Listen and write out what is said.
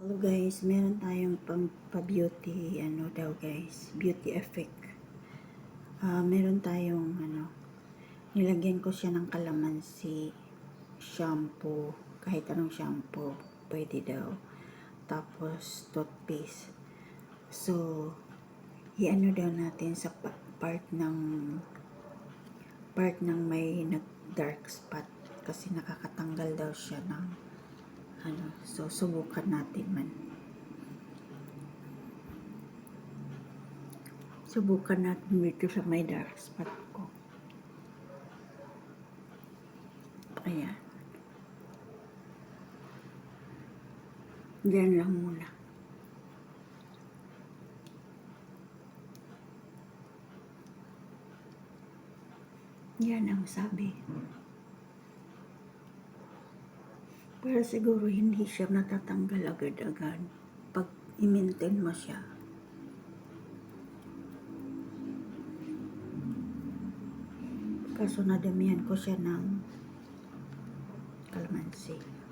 Hello guys, meron tayong pang pa-beauty, ano daw guys, beauty effect. Meron tayong, nilagyan ko siya ng kalamansi, shampoo, kahit anong shampoo, pwede daw. Tapos, toothpaste. So, i-ano daw natin sa part ng may dark spot kasi nakakatanggal daw siya ng so subukan natin dito sa may dark spot ko. Ayan, diyan lang muna. Yan ang sabi, pero siguro hindi siya natatanggal agad-agad pag i-maintain mo siya. Kaso nadamihan ko siya ng kalamansi.